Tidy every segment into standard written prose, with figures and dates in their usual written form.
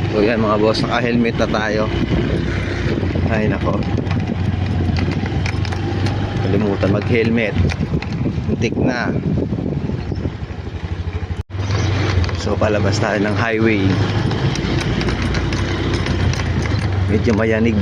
So yan mga boss, naka-helmet na tayo. Ay nako, kalimutan mag-helmet, muntik na. So palabas tayo ng highway, medyo mayanig.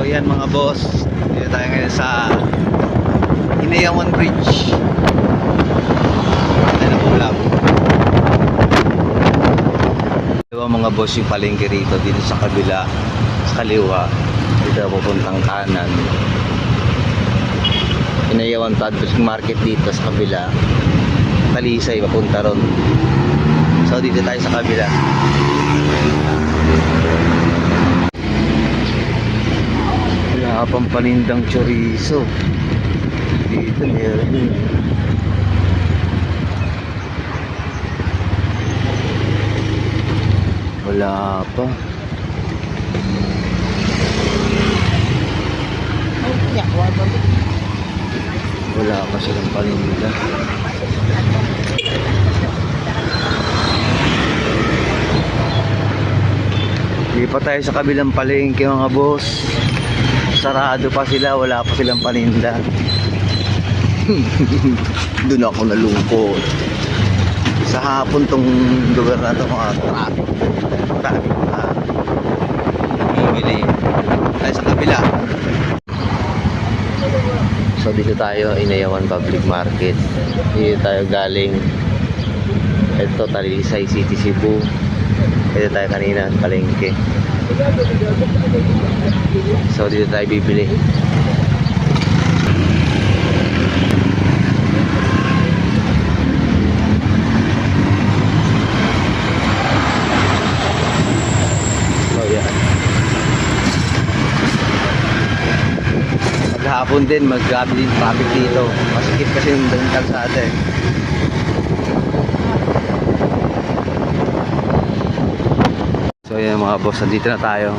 Yan mga boss, dito tayo ngayon sa Inayawan Bridge. Ano po lang diba mga boss, yung palengke rito dito sa kabila, sa kaliwa, dito pupuntang kanan. Inayawan Public Market dito sa kabila, Talisay papunta ron. So dito tayo sa kabila. Pang panindang chorizo dito, meron wala pa. Wala pa silang paninda. Hindi pa tayo sa kabilang palengke mga boss. Sarado pa sila, wala pa silang paninda. Doon ako nalungkot. Sa hapon tong lugar na ito, mga traffic na bibili tayo sa kabila. So dito tayo, Inayawan Public Market. Dito tayo galing. Ito Talisay City, Cebu. Dito tayo kanina palengke. So dito tayo bibili. So yan, maghapon din mag-grabe din traffic dito. Masikip kasi yung kalsada eh. So yan mga boss, nandito na tayo.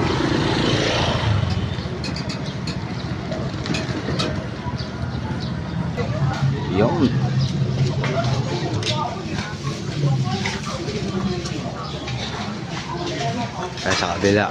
Yun. Tayo sa kabila.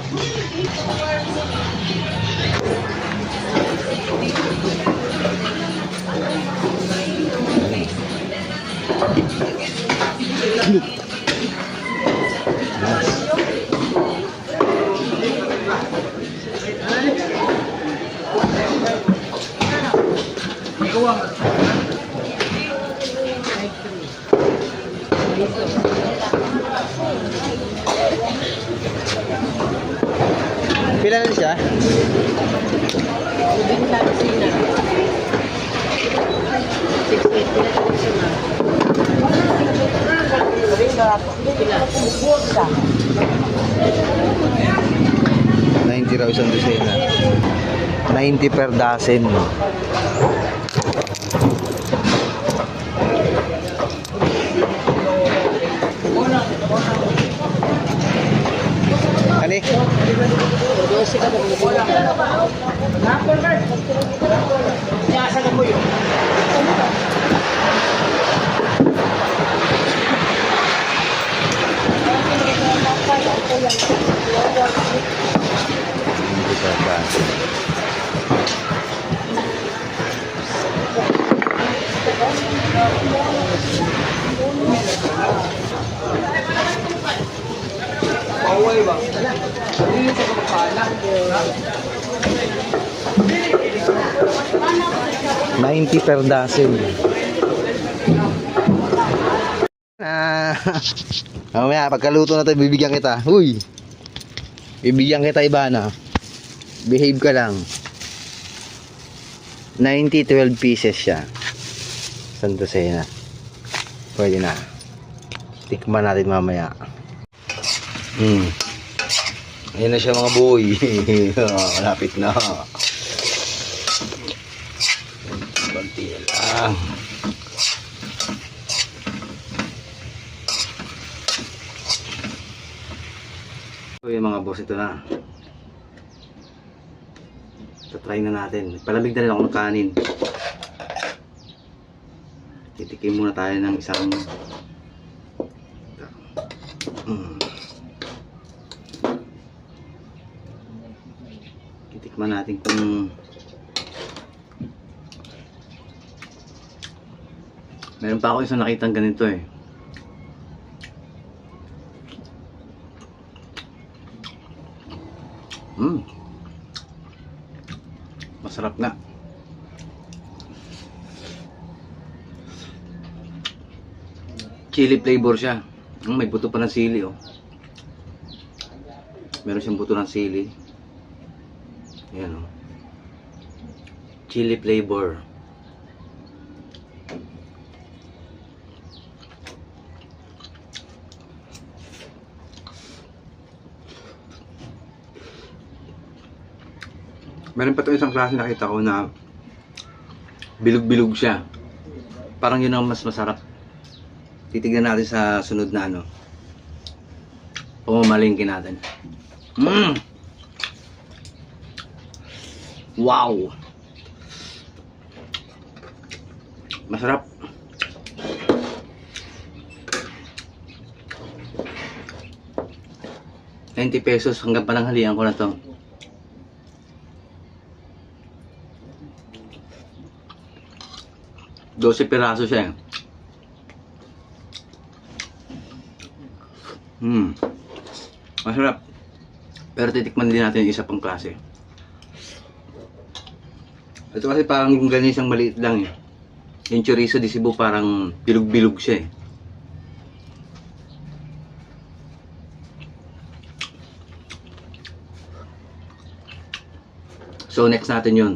Pila na siya? $90 raw isang dosena. 90 per dozen. Ani? 12 ka ba? Nasa ka mo yun. Away ba? Hindi sa kapala. 90 per dozen. Mamaya pagkaluto na 'to bibigyan kita. Uy. Bibigyan kita Ibana. Behave ka lang. 90, 12 pieces siya. Santosena. Pwede na. Tikman natin mamaya. Ayan na siya mga boy. Malapit na. Yan lang. So yung mga boss, ito na. Try na natin. Palamig na rin ako ng kanin. Titikim muna tayo ng isang titikman natin kung meron pa ako isang nakitang ganito eh. Masarap nga. Chili flavor siya. May buto pa ng sili oh. Meron siyang buto ng sili. Ayan oh. Chili flavor. Meron pa ito isang klase nakita ko na bilog-bilog siya. Parang yun ang mas masarap. Titignan natin sa sunod na ano. Pumamalingkin natin. Wow! Masarap. ₱90 hanggang pananghalian ko na to. $12 piraso siya eh. Masarap. Pero titikman din natin yung isa pang klase. Ito kasi parang yung ganisang maliit lang eh. Yung chorizo di Cebu parang bilog-bilog siya eh. So next natin yun.